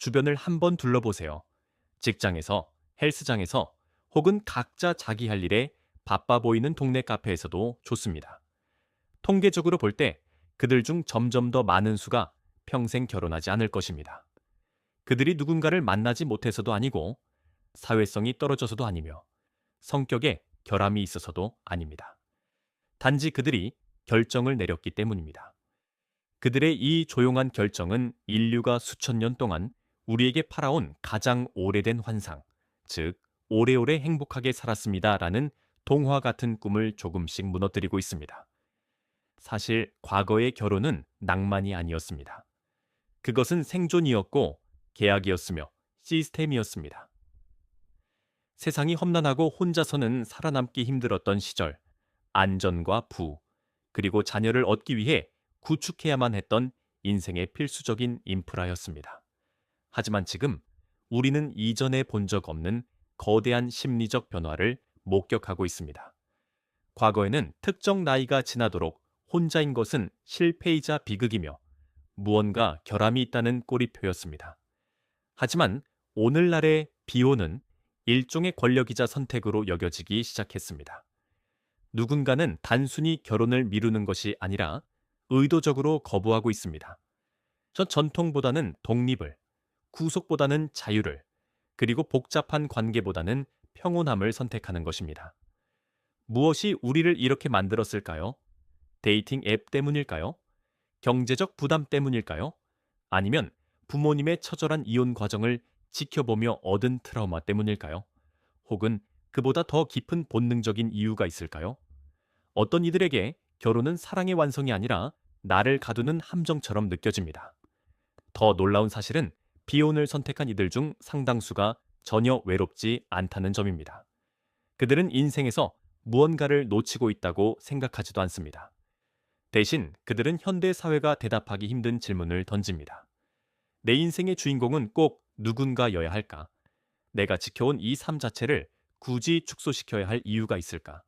주변을 한번 둘러보세요. 직장에서, 헬스장에서, 혹은 각자 자기 할 일에 바빠 보이는 동네 카페에서도 좋습니다. 통계적으로 볼 때 그들 중 점점 더 많은 수가 평생 결혼하지 않을 것입니다. 그들이 누군가를 만나지 못해서도 아니고, 사회성이 떨어져서도 아니며, 성격에 결함이 있어서도 아닙니다. 단지 그들이 결정을 내렸기 때문입니다. 그들의 이 조용한 결정은 인류가 수천 년 동안 우리에게 팔아온 가장 오래된 환상, 즉 오래오래 행복하게 살았습니다라는 동화 같은 꿈을 조금씩 무너뜨리고 있습니다. 사실 과거의 결혼은 낭만이 아니었습니다. 그것은 생존이었고 계약이었으며 시스템이었습니다. 세상이 험난하고 혼자서는 살아남기 힘들었던 시절, 안전과 부, 그리고 자녀를 얻기 위해 구축해야만 했던 인생의 필수적인 인프라였습니다. 하지만 지금 우리는 이전에 본 적 없는 거대한 심리적 변화를 목격하고 있습니다. 과거에는 특정 나이가 지나도록 혼자인 것은 실패이자 비극이며 무언가 결함이 있다는 꼬리표였습니다. 하지만 오늘날의 비혼은 일종의 권력이자 선택으로 여겨지기 시작했습니다. 누군가는 단순히 결혼을 미루는 것이 아니라 의도적으로 거부하고 있습니다. 전통보다는 독립을, 구속보다는 자유를, 그리고 복잡한 관계보다는 평온함을 선택하는 것입니다. 무엇이 우리를 이렇게 만들었을까요? 데이팅 앱 때문일까요? 경제적 부담 때문일까요? 아니면 부모님의 처절한 이혼 과정을 지켜보며 얻은 트라우마 때문일까요? 혹은 그보다 더 깊은 본능적인 이유가 있을까요? 어떤 이들에게 결혼은 사랑의 완성이 아니라 나를 가두는 함정처럼 느껴집니다. 더 놀라운 사실은 비혼을 선택한 이들 중 상당수가 전혀 외롭지 않다는 점입니다. 그들은 인생에서 무언가를 놓치고 있다고 생각하지도 않습니다. 대신 그들은 현대 사회가 대답하기 힘든 질문을 던집니다. 내 인생의 주인공은 꼭 누군가여야 할까? 내가 지켜온 이 삶 자체를 굳이 축소시켜야 할 이유가 있을까?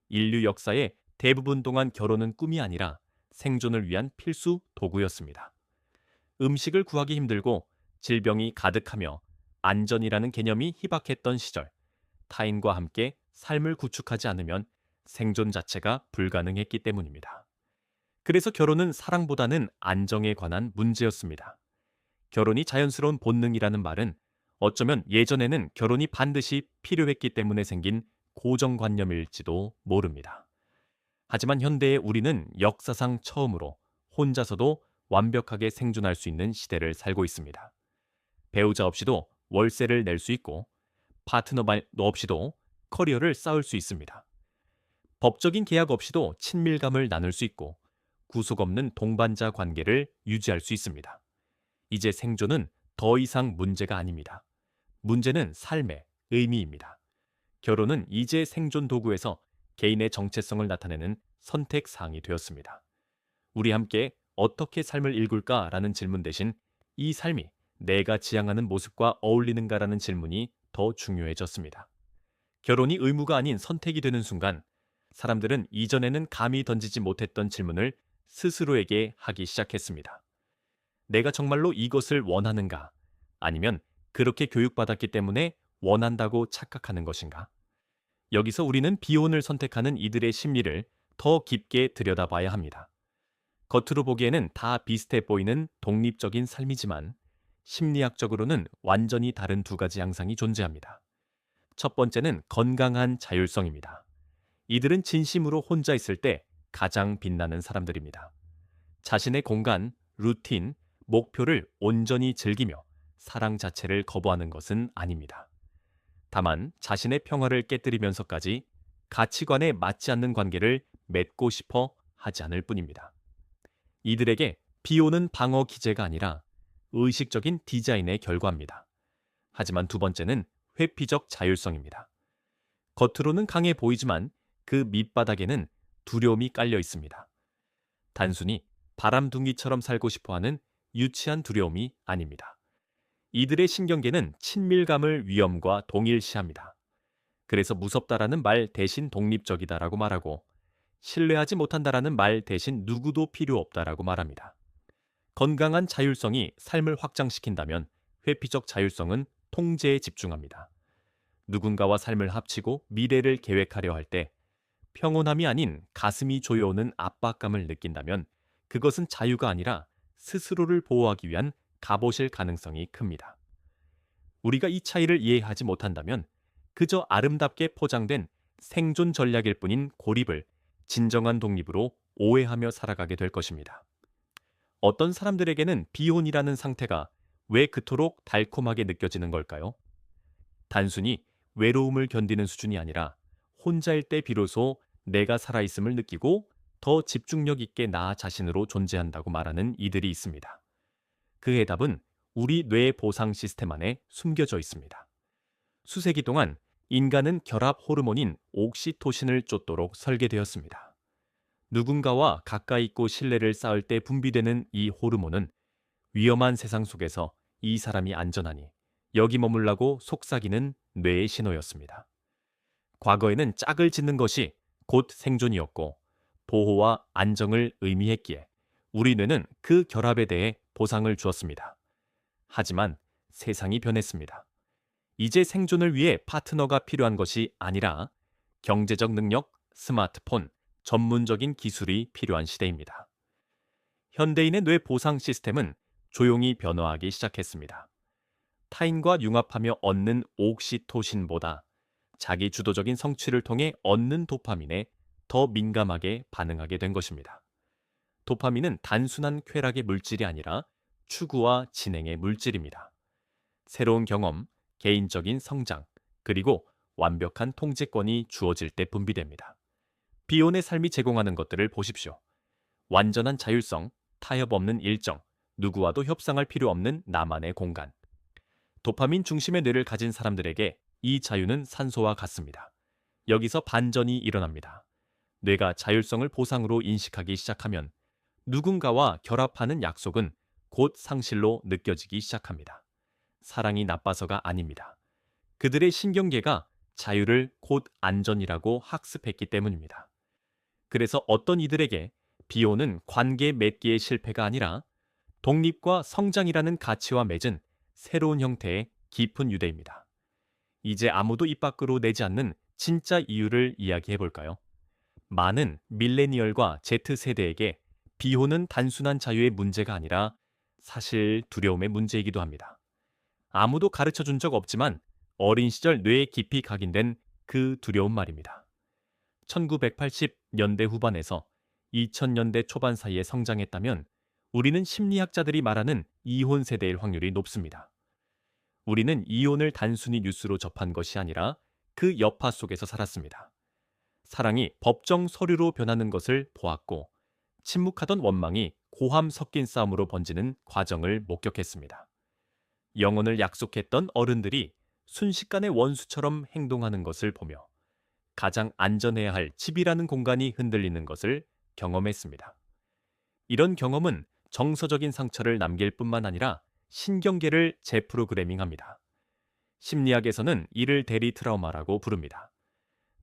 인류 역사의 대부분 동안 결혼은 꿈이 아니라 생존을 위한 필수 도구였습니다. 음식을 구하기 힘들고 질병이 가득하며 안전이라는 개념이 희박했던 시절, 타인과 함께 삶을 구축하지 않으면 생존 자체가 불가능했기 때문입니다. 그래서 결혼은 사랑보다는 안정에 관한 문제였습니다. 결혼이 자연스러운 본능이라는 말은 어쩌면 예전에는 결혼이 반드시 필요했기 때문에 생긴 고정관념일지도 모릅니다. 하지만 현대의 우리는 역사상 처음으로 혼자서도 완벽하게 생존할 수 있는 시대를 살고 있습니다. 배우자 없이도 월세를 낼 수 있고 파트너 없이도 커리어를 쌓을 수 있습니다. 법적인 계약 없이도 친밀감을 나눌 수 있고 구속 없는 동반자 관계를 유지할 수 있습니다. 이제 생존은 더 이상 문제가 아닙니다. 문제는 삶의 의미입니다. 결혼은 이제 생존 도구에서 개인의 정체성을 나타내는 선택 사항이 되었습니다. 우리 함께 어떻게 삶을 일굴까라는 질문 대신 이 삶이 내가 지향하는 모습과 어울리는가라는 질문이 더 중요해졌습니다. 결혼이 의무가 아닌 선택이 되는 순간 사람들은 이전에는 감히 던지지 못했던 질문을 스스로에게 하기 시작했습니다. 내가 정말로 이것을 원하는가? 아니면 그렇게 교육받았기 때문에 원한다고 착각하는 것인가? 여기서 우리는 비혼을 선택하는 이들의 심리를 더 깊게 들여다봐야 합니다. 겉으로 보기에는 다 비슷해 보이는 독립적인 삶이지만 심리학적으로는 완전히 다른 두 가지 양상이 존재합니다. 첫 번째는 건강한 자율성입니다. 이들은 진심으로 혼자 있을 때 가장 빛나는 사람들입니다. 자신의 공간, 루틴, 목표를 온전히 즐기며 사랑 자체를 거부하는 것은 아닙니다. 다만 자신의 평화를 깨뜨리면서까지 가치관에 맞지 않는 관계를 맺고 싶어 하지 않을 뿐입니다. 이들에게 비호는 방어 기제가 아니라 의식적인 디자인의 결과입니다. 하지만 두 번째는 회피적 자율성입니다. 겉으로는 강해 보이지만 그 밑바닥에는 두려움이 깔려 있습니다. 단순히 바람둥이처럼 살고 싶어하는 유치한 두려움이 아닙니다. 이들의 신경계는 친밀감을 위험과 동일시합니다. 그래서 무섭다라는 말 대신 독립적이다라고 말하고 신뢰하지 못한다라는 말 대신 누구도 필요 없다라고 말합니다. 건강한 자율성이 삶을 확장시킨다면 회피적 자율성은 통제에 집중합니다. 누군가와 삶을 합치고 미래를 계획하려 할 때 평온함이 아닌 가슴이 조여오는 압박감을 느낀다면 그것은 자유가 아니라 스스로를 보호하기 위한 갑옷일 가능성이 큽니다. 우리가 이 차이를 이해하지 못한다면 그저 아름답게 포장된 생존 전략일 뿐인 고립을 진정한 독립으로 오해하며 살아가게 될 것입니다. 어떤 사람들에게는 비혼이라는 상태가 왜 그토록 달콤하게 느껴지는 걸까요? 단순히 외로움을 견디는 수준이 아니라 혼자일 때 비로소 내가 살아있음을 느끼고 더 집중력 있게 나 자신으로 존재한다고 말하는 이들이 있습니다. 그 해답은 우리 뇌 보상 시스템 안에 숨겨져 있습니다. 수세기 동안 인간은 결합 호르몬인 옥시토신을 쫓도록 설계되었습니다. 누군가와 가까이 있고 신뢰를 쌓을 때 분비되는 이 호르몬은 위험한 세상 속에서 이 사람이 안전하니 여기 머물라고 속삭이는 뇌의 신호였습니다. 과거에는 짝을 짓는 것이 곧 생존이었고 보호와 안정을 의미했기에 우리 뇌는 그 결합에 대해 보상을 주었습니다. 하지만 세상이 변했습니다. 이제 생존을 위해 파트너가 필요한 것이 아니라 경제적 능력, 스마트폰, 전문적인 기술이 필요한 시대입니다. 현대인의 뇌 보상 시스템은 조용히 변화하기 시작했습니다. 타인과 융합하며 얻는 옥시토신보다 자기 주도적인 성취를 통해 얻는 도파민에 더 민감하게 반응하게 된 것입니다. 도파민은 단순한 쾌락의 물질이 아니라 추구와 진행의 물질입니다. 새로운 경험, 개인적인 성장, 그리고 완벽한 통제권이 주어질 때 분비됩니다. 비혼의 삶이 제공하는 것들을 보십시오. 완전한 자율성, 타협 없는 일정, 누구와도 협상할 필요 없는 나만의 공간. 도파민 중심의 뇌를 가진 사람들에게 이 자유는 산소와 같습니다. 여기서 반전이 일어납니다. 뇌가 자율성을 보상으로 인식하기 시작하면 누군가와 결합하는 약속은 곧 상실로 느껴지기 시작합니다. 사랑이 나빠서가 아닙니다. 그들의 신경계가 자유를 곧 안전이라고 학습했기 때문입니다. 그래서 어떤 이들에게 비혼은 관계 맺기의 실패가 아니라 독립과 성장이라는 가치와 맺은 새로운 형태의 깊은 유대입니다. 이제 아무도 입 밖으로 내지 않는 진짜 이유를 이야기해 볼까요? 많은 밀레니얼과 Z세대에게 비혼은 단순한 자유의 문제가 아니라 사실 두려움의 문제이기도 합니다. 아무도 가르쳐 준 적 없지만 어린 시절 뇌에 깊이 각인된 그 두려운 말입니다. 1980년대 후반에서 2000년대 초반 사이에 성장했다면 우리는 심리학자들이 말하는 이혼 세대일 확률이 높습니다. 우리는 이혼을 단순히 뉴스로 접한 것이 아니라 그 여파 속에서 살았습니다. 사랑이 법정 서류로 변하는 것을 보았고 침묵하던 원망이 고함 섞인 싸움으로 번지는 과정을 목격했습니다. 영혼을 약속했던 어른들이 순식간에 원수처럼 행동하는 것을 보며 가장 안전해야 할 집이라는 공간이 흔들리는 것을 경험했습니다. 이런 경험은 정서적인 상처를 남길 뿐만 아니라 신경계를 재프로그래밍합니다. 심리학에서는 이를 대리 트라우마라고 부릅니다.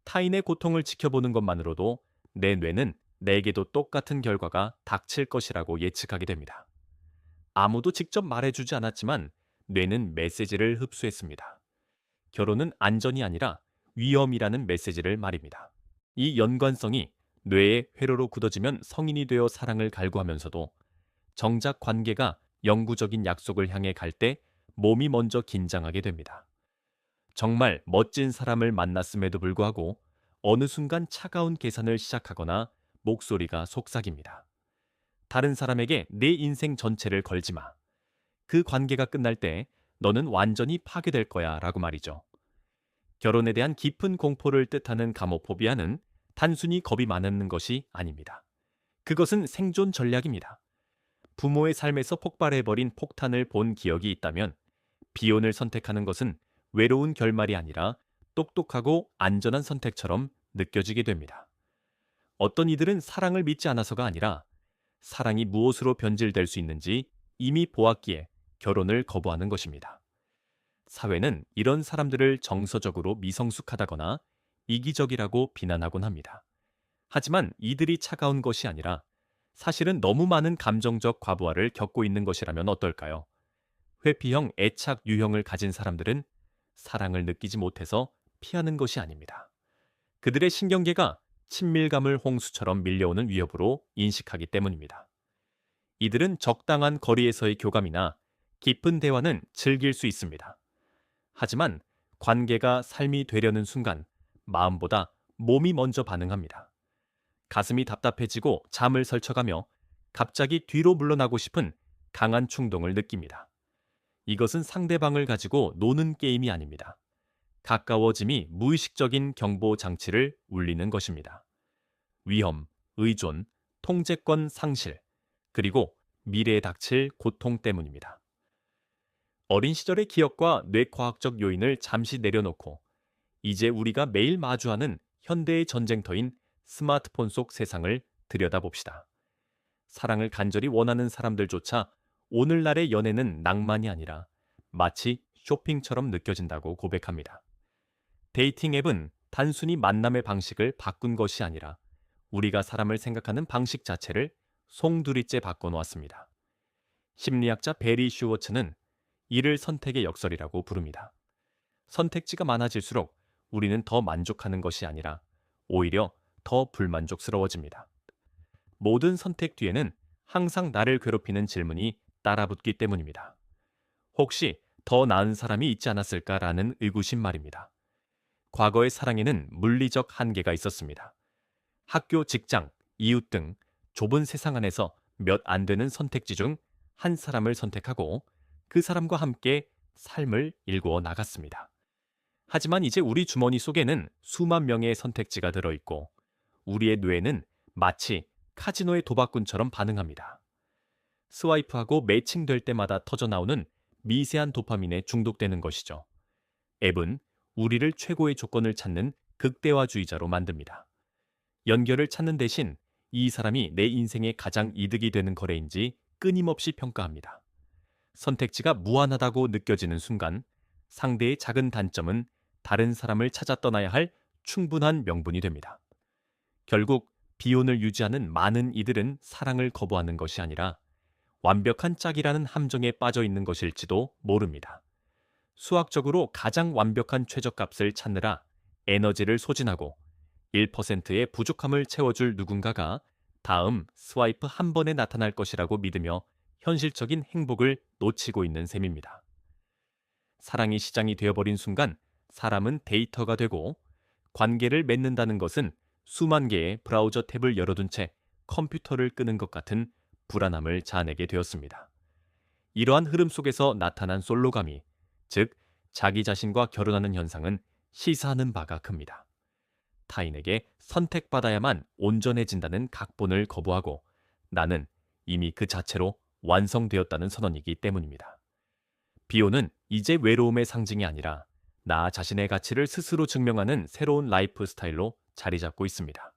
타인의 고통을 지켜보는 것만으로도 내 뇌는 내게도 똑같은 결과가 닥칠 것이라고 예측하게 됩니다. 아무도 직접 말해주지 않았지만 뇌는 메시지를 흡수했습니다. 결혼은 안전이 아니라 위험이라는 메시지를 말입니다. 이 연관성이 뇌의 회로로 굳어지면 성인이 되어 사랑을 갈구하면서도 정작 관계가 영구적인 약속을 향해 갈 때 몸이 먼저 긴장하게 됩니다. 정말 멋진 사람을 만났음에도 불구하고 어느 순간 차가운 계산을 시작하거나 목소리가 속삭입니다. 다른 사람에게 내 인생 전체를 걸지 마. 그 관계가 끝날 때 너는 완전히 파괴될 거야 라고 말이죠. 결혼에 대한 깊은 공포를 뜻하는 가모포비아는 단순히 겁이 많은 것이 아닙니다. 그것은 생존 전략입니다. 부모의 삶에서 폭발해버린 폭탄을 본 기억이 있다면 비혼을 선택하는 것은 외로운 결말이 아니라 똑똑하고 안전한 선택처럼 느껴지게 됩니다. 어떤 이들은 사랑을 믿지 않아서가 아니라 사랑이 무엇으로 변질될 수 있는지 이미 보았기에 결혼을 거부하는 것입니다. 사회는 이런 사람들을 정서적으로 미성숙하다거나 이기적이라고 비난하곤 합니다. 하지만 이들이 차가운 것이 아니라 사실은 너무 많은 감정적 과부하를 겪고 있는 것이라면 어떨까요? 회피형 애착 유형을 가진 사람들은 사랑을 느끼지 못해서 피하는 것이 아닙니다. 그들의 신경계가 친밀감을 홍수처럼 밀려오는 위협으로 인식하기 때문입니다. 이들은 적당한 거리에서의 교감이나 깊은 대화는 즐길 수 있습니다. 하지만 관계가 삶이 되려는 순간 마음보다 몸이 먼저 반응합니다. 가슴이 답답해지고 잠을 설쳐가며 갑자기 뒤로 물러나고 싶은 강한 충동을 느낍니다. 이것은 상대방을 가지고 노는 게임이 아닙니다. 가까워짐이 무의식적인 경보 장치를 울리는 것입니다. 위험, 의존, 통제권 상실, 그리고 미래에 닥칠 고통 때문입니다. 어린 시절의 기억과 뇌과학적 요인을 잠시 내려놓고 이제 우리가 매일 마주하는 현대의 전쟁터인 스마트폰 속 세상을 들여다봅시다. 사랑을 간절히 원하는 사람들조차 오늘날의 연애는 낭만이 아니라 마치 쇼핑처럼 느껴진다고 고백합니다. 데이팅 앱은 단순히 만남의 방식을 바꾼 것이 아니라 우리가 사람을 생각하는 방식 자체를 송두리째 바꿔놓았습니다. 심리학자 베리 슈워츠는 이를 선택의 역설이라고 부릅니다. 선택지가 많아질수록 우리는 더 만족하는 것이 아니라 오히려 더 불만족스러워집니다. 모든 선택 뒤에는 항상 나를 괴롭히는 질문이 따라붙기 때문입니다. 혹시 더 나은 사람이 있지 않았을까라는 의구심 말입니다. 과거의 사랑에는 물리적 한계가 있었습니다. 학교, 직장, 이웃 등 좁은 세상 안에서 몇 안 되는 선택지 중 한 사람을 선택하고 그 사람과 함께 삶을 일구어 나갔습니다. 하지만 이제 우리 주머니 속에는 수만 명의 선택지가 들어있고 우리의 뇌는 마치 카지노의 도박꾼처럼 반응합니다. 스와이프하고 매칭될 때마다 터져나오는 미세한 도파민에 중독되는 것이죠. 앱은 우리를 최고의 조건을 찾는 극대화주의자로 만듭니다. 연결을 찾는 대신 이 사람이 내 인생에 가장 이득이 되는 거래인지 끊임없이 평가합니다. 선택지가 무한하다고 느껴지는 순간 상대의 작은 단점은 다른 사람을 찾아 떠나야 할 충분한 명분이 됩니다. 결국 비혼을 유지하는 많은 이들은 사랑을 거부하는 것이 아니라 완벽한 짝이라는 함정에 빠져 있는 것일지도 모릅니다. 수학적으로 가장 완벽한 최저값을 찾느라 에너지를 소진하고 1%의 부족함을 채워줄 누군가가 다음 스와이프 한 번에 나타날 것이라고 믿으며 현실적인 행복을 놓치고 있는 셈입니다. 사랑이 시장이 되어버린 순간 사람은 데이터가 되고 관계를 맺는다는 것은 수만 개의 브라우저 탭을 열어둔 채 컴퓨터를 끄는 것 같은 불안함을 자아내게 되었습니다. 이러한 흐름 속에서 나타난 솔로가미, 즉 자기 자신과 결혼하는 현상은 시사하는 바가 큽니다. 타인에게 선택받아야만 온전해진다는 각본을 거부하고 나는 이미 그 자체로 완성되었다는 선언이기 때문입니다. 비혼은 이제 외로움의 상징이 아니라 나 자신의 가치를 스스로 증명하는 새로운 라이프 스타일로 자리 잡고 있습니다.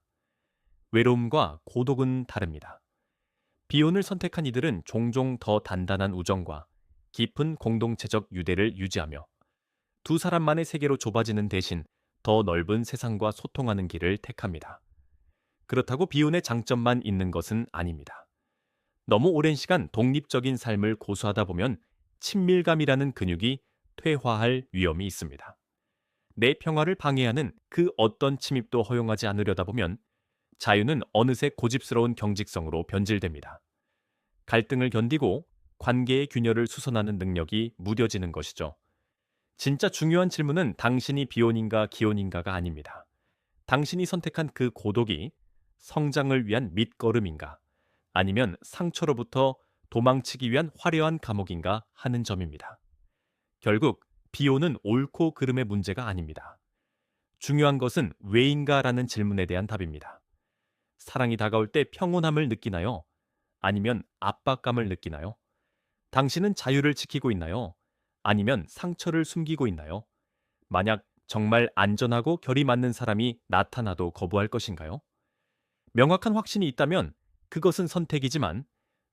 외로움과 고독은 다릅니다. 비혼을 선택한 이들은 종종 더 단단한 우정과 깊은 공동체적 유대를 유지하며 두 사람만의 세계로 좁아지는 대신 더 넓은 세상과 소통하는 길을 택합니다. 그렇다고 비혼의 장점만 있는 것은 아닙니다. 너무 오랜 시간 독립적인 삶을 고수하다 보면 친밀감이라는 근육이 퇴화할 위험이 있습니다. 내 평화를 방해하는 그 어떤 침입도 허용하지 않으려다 보면 자유는 어느새 고집스러운 경직성으로 변질됩니다. 갈등을 견디고 관계의 균열을 수선하는 능력이 무뎌지는 것이죠. 진짜 중요한 질문은 당신이 비혼인가 기혼인가가 아닙니다. 당신이 선택한 그 고독이 성장을 위한 밑거름인가 아니면 상처로부터 도망치기 위한 화려한 감옥인가 하는 점입니다. 결국 비혼은 옳고 그름의 문제가 아닙니다. 중요한 것은 왜인가라는 질문에 대한 답입니다. 사랑이 다가올 때 평온함을 느끼나요? 아니면 압박감을 느끼나요? 당신은 자유를 지키고 있나요? 아니면 상처를 숨기고 있나요? 만약 정말 안전하고 결이 맞는 사람이 나타나도 거부할 것인가요? 명확한 확신이 있다면 그것은 선택이지만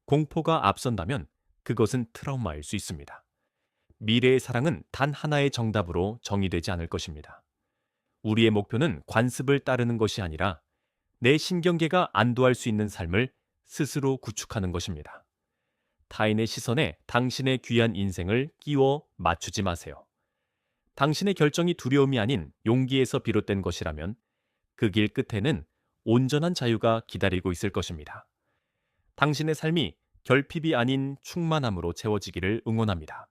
공포가 앞선다면 그것은 트라우마일 수 있습니다. 미래의 사랑은 단 하나의 정답으로 정의되지 않을 것입니다. 우리의 목표는 관습을 따르는 것이 아니라 내 신경계가 안도할 수 있는 삶을 스스로 구축하는 것입니다. 타인의 시선에 당신의 귀한 인생을 끼워 맞추지 마세요. 당신의 결정이 두려움이 아닌 용기에서 비롯된 것이라면 그 길 끝에는 온전한 자유가 기다리고 있을 것입니다. 당신의 삶이 결핍이 아닌 충만함으로 채워지기를 응원합니다.